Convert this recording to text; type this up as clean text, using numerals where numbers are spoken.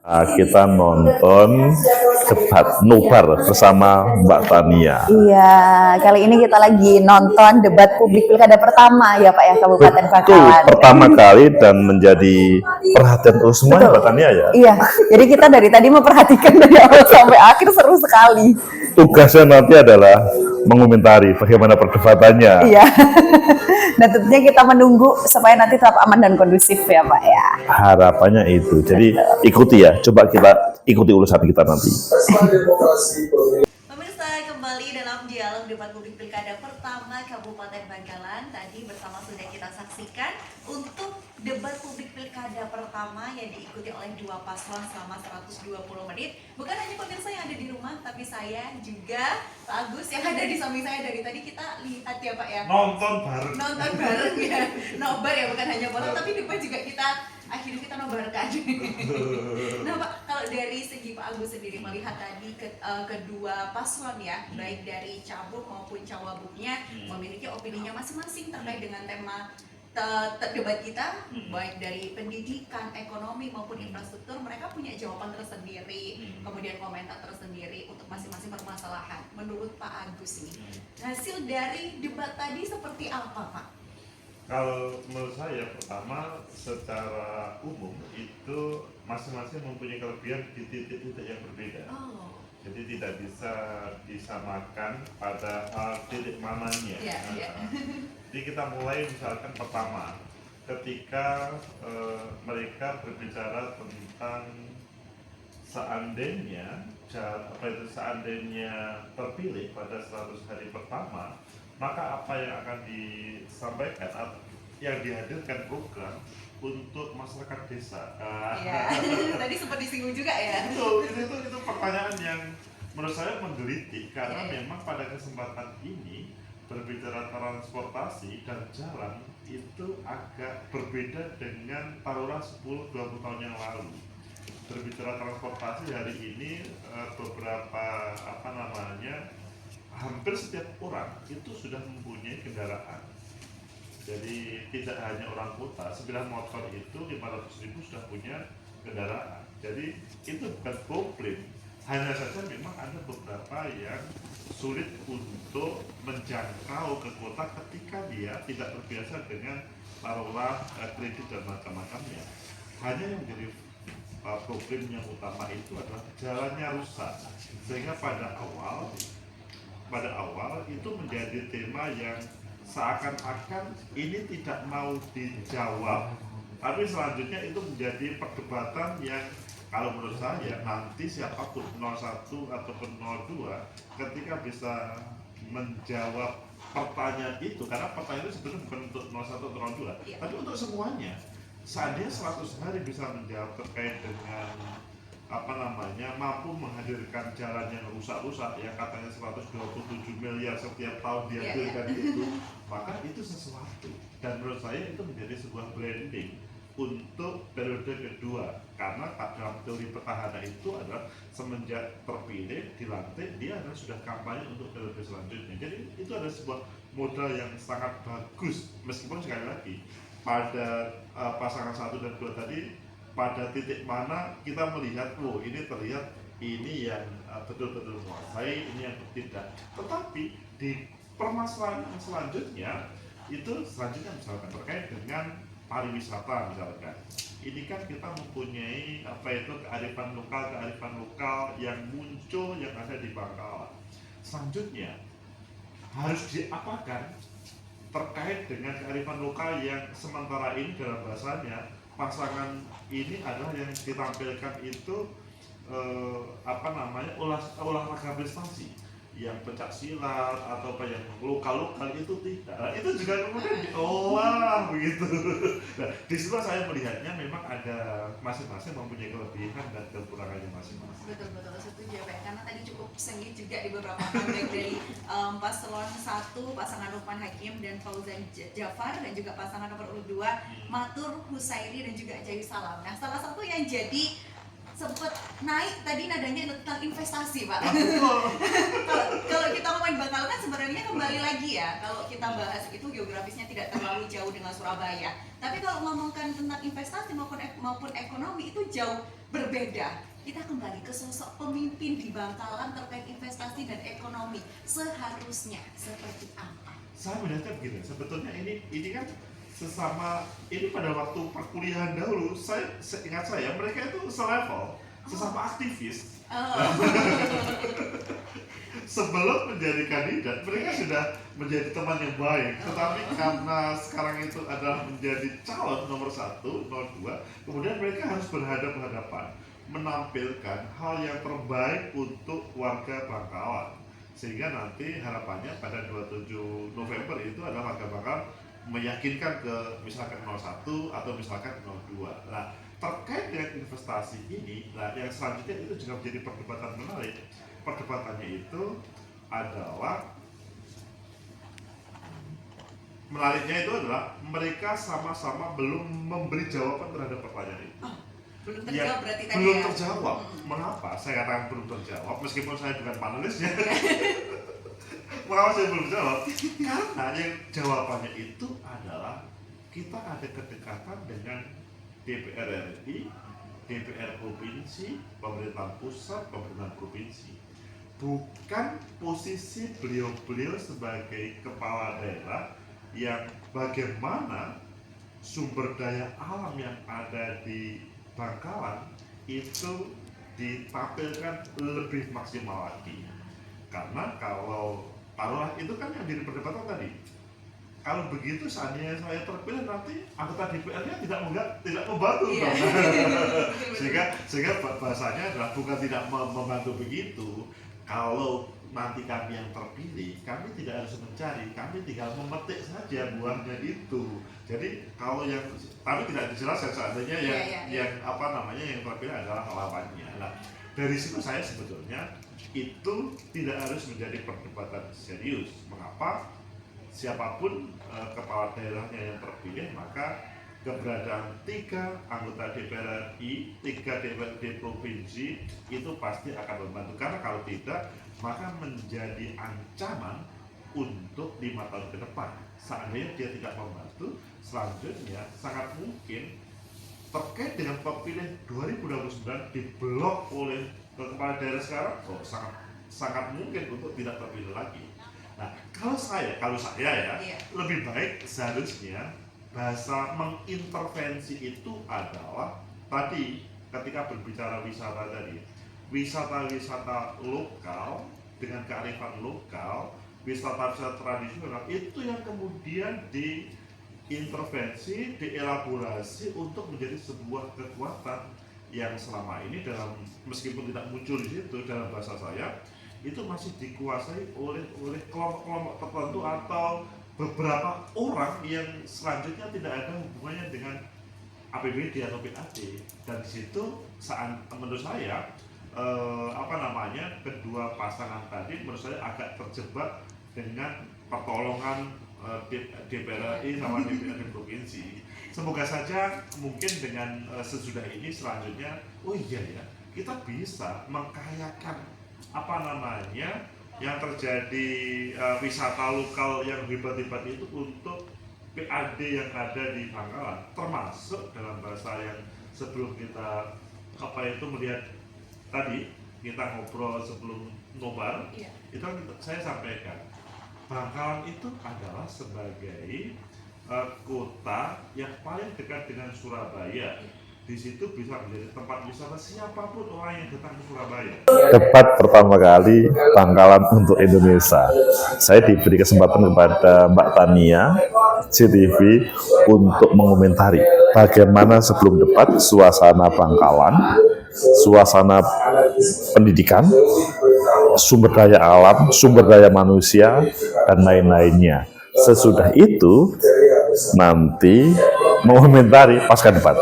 Kita nonton debat nobar bersama Mbak Tania. Iya, kali ini kita lagi nonton debat publik pilkada pertama ya Pak ya, Kabupaten Bangkalan. Pertama kali dan menjadi perhatian semua Mbak Tania ya. Iya, jadi kita dari tadi memperhatikan dari awal sampai akhir, seru sekali. Tugasnya nanti adalah mengomentari bagaimana perdebatannya. Iya. Dan tentunya kita menunggu supaya nanti tetap aman dan kondusif ya Pak ya. Harapannya itu. Jadi ikuti ya, coba kita ikuti ulasan kita nanti. Pemirsa, kembali dalam dialog debat publik pilkada pertama Kabupaten Bangkalan. Tadi bersama sudah kita saksikan untuk debat publik pilkada pertama yang diikuti oleh dua paslon selama 120 menit. Bukan hanya pemirsa yang ada di rumah, tapi saya juga Pak Agus yang ada di samping saya. Dari tadi kita lihat ya Pak ya, Nonton bareng ya, nobar ya, bukan hanya foto tapi debat juga akhirnya kita nobarkan. Nah Pak, kalau dari segi Pak Agus sendiri melihat tadi kedua paslon ya, baik dari Cagup maupun Cawagupnya memiliki opininya masing-masing terkait dengan tema debat kita, baik dari pendidikan, ekonomi maupun infrastruktur, mereka punya jawaban tersendiri, kemudian komentar tersendiri untuk masing-masing permasalahan. Menurut Pak Agus nih, hasil dari debat tadi seperti apa Pak? Kalau menurut saya, pertama secara umum itu masing-masing mempunyai kelebihan di titik-titik yang berbeda. Jadi tidak bisa disamakan pada titik mananya. Jadi kita mulai misalkan pertama, ketika mereka berbicara tentang seandainya terpilih pada 100 hari pertama, maka apa yang akan disampaikan atau yang dihadirkan program untuk masyarakat desa. Tadi sempat disinggung juga ya. Itu pertanyaan yang menurut saya menggelitik karena memang pada kesempatan ini berbicara transportasi dan jalan itu agak berbeda dengan taruhlah 10-20 tahun yang lalu. Berbicara transportasi hari ini beberapa hampir setiap orang itu sudah mempunyai kendaraan. Jadi tidak hanya orang kota, 9 motor itu 500.000 sudah punya kendaraan. Jadi itu bukan problem. Hanya saja memang ada beberapa yang sulit untuk menjangkau ke kota ketika dia tidak terbiasa dengan taruhlah kredit dan macam-macamnya. Hanya yang menjadi problem yang utama itu adalah jalannya rusak, sehingga pada awal itu menjadi tema yang seakan-akan ini tidak mau dijawab, tapi selanjutnya itu menjadi perdebatan yang kalau menurut saya nanti siapapun 01 ataupun 02 ketika bisa menjawab pertanyaan itu, karena pertanyaan itu sebenarnya bukan untuk 01 atau 02 tapi untuk semuanya. Seandainya 100 hari bisa menjawab terkait dengan mampu menghadirkan jalan yang rusak-rusak yang katanya 127 miliar setiap tahun dihadirkan itu, maka itu sesuatu, dan menurut saya itu menjadi sebuah branding untuk periode kedua, karena dalam teori petahana itu adalah semenjak terpilih dilantik dia adalah sudah kampanye untuk periode selanjutnya. Jadi itu adalah sebuah modal yang sangat bagus, meskipun sekali lagi pada pasangan 1 dan 2 tadi pada titik mana kita melihat, ini terlihat ini yang betul-betul menguasai, ini yang tidak. Tetapi di permasalahan yang selanjutnya misalkan terkait dengan pariwisata misalkan. Ini kan kita mempunyai kearifan lokal yang muncul yang ada di Bangkalan. Selanjutnya harus diapakan terkait dengan kearifan lokal yang sementara ini dalam bahasanya pasangan ini adalah yang ditampilkan itu olahraga prestasi yang pencak silat atau yang lokal itu tidak. Nah, itu juga kemudian diolah begitu. Nah, di situ saya melihatnya memang ada masing-masing mempunyai kelebihan dan kekurangannya masing-masing. Betul setuju ya Pak, karena tadi cukup sengit juga di beberapa comeback dari paslon 1 pasangan Lukman Hakim dan Fauzan Jafar, dan juga pasangan nomor urut 2 Matur Husairi dan juga Jayu Salam. Nah, salah satu yang jadi sempat naik tadi nadanya tentang investasi, Pak. Betul. Kalau kita ngomongin Bangkalan kan sebenarnya kembali lagi ya, kalau kita bahas itu geografisnya tidak terlalu jauh dengan Surabaya. Tapi kalau ngomongkan tentang investasi maupun ekonomi itu jauh berbeda. Kita kembali ke sosok pemimpin di Bangkalan terkait investasi dan ekonomi. Seharusnya seperti apa? Saya melihatnya begini, sebetulnya ini kan sesama, ini pada waktu perkuliahan dahulu, ingat saya mereka itu selevel, sesama aktivis. Sebelum menjadi kandidat, mereka sudah menjadi teman yang baik. Tetapi karena sekarang itu adalah menjadi calon nomor 1, nomor 2, kemudian mereka harus berhadapan-hadapan, menampilkan hal yang terbaik untuk warga Bangkalan. Sehingga nanti harapannya pada 27 November itu adalah warga Bangkalan meyakinkan ke misalkan 01 atau misalkan 02. Nah, terkait dengan investasi ini, nah yang selanjutnya itu juga menjadi perdebatan menarik. Perdebatannya itu adalah, menariknya itu adalah mereka sama-sama belum memberi jawaban terhadap pertanyaan itu. Belum terjawab berarti tadi Belum ya? terjawab. Mengapa saya katakan belum terjawab meskipun saya bukan panelisnya? Mengapa saya belum jawab? Karena yang jawabannya itu adalah kita ada kedekatan dengan DPR RI, DPR provinsi, pemerintahan pusat, pemerintahan provinsi. Bukan posisi beliau-beliau sebagai kepala daerah yang bagaimana sumber daya alam yang ada di Bangkalan itu ditampilkan lebih maksimal lagi. Karena kalau taruhlah itu kan yang jadi perdebatan tadi. Kalau begitu seandainya saya terpilih nanti anggota DPR-nya tidak membantu. Iya. sehingga bahasanya adalah bukan tidak membantu begitu. Kalau nanti kami yang terpilih, kami tidak harus mencari, kami tinggal memetik saja buahnya itu. Jadi kalau yang, tapi tidak dijelaskan seandainya yang apa namanya yang terpilih adalah lawannya. Nah, dari situ saya sebetulnya itu tidak harus menjadi perdebatan serius. Mengapa? Siapapun kepala daerahnya yang terpilih, maka keberadaan 3 anggota DPR RI, 3 DPRD provinsi itu pasti akan membantu. Karena kalau tidak, maka menjadi ancaman untuk 5 tahun ke depan. Seandainya dia tidak membantu, selanjutnya sangat mungkin terkait dengan pemilih 2029 diblok oleh kepala daerah sekarang, sangat mungkin untuk tidak terpilih lagi. Nah, kalau saya ya, lebih baik seharusnya bahasa mengintervensi itu adalah tadi ketika berbicara wisata tadi, wisata-wisata lokal dengan kearifan lokal, wisata-wisata tradisional itu yang kemudian diintervensi, dielaborasi untuk menjadi sebuah kekuatan yang selama ini dalam, meskipun tidak muncul di situ dalam bahasa saya, itu masih dikuasai oleh kelompok-kelompok tertentu atau beberapa orang yang selanjutnya tidak ada hubungannya dengan APBD atau PAD. Dan di situ menurut saya kedua pasangan tadi menurut saya agak terjebak dengan pertolongan DPR RI sama DPRD provinsi. Semoga saja mungkin dengan sesudah ini selanjutnya, oh iya ya, kita bisa mengkayakan yang terjadi wisata lokal yang hebat-hebat itu untuk PAD yang ada di Bangkalan, termasuk dalam bahasa yang sebelum kita melihat tadi kita ngobrol sebelum nobar, itu kan saya sampaikan Bangkalan itu adalah sebagai kota yang paling dekat dengan Surabaya. Di situ bisa menjadi tempat wisata siapapun orang yang datang ke Surabaya. Debat pertama kali Bangkalan untuk Indonesia. Saya diberi kesempatan kepada Mbak Tania CTV untuk mengomentari bagaimana sebelum debat suasana Bangkalan, suasana pendidikan, sumber daya alam, sumber daya manusia, dan lain-lainnya. Sesudah itu nanti mengomentari pasca debat.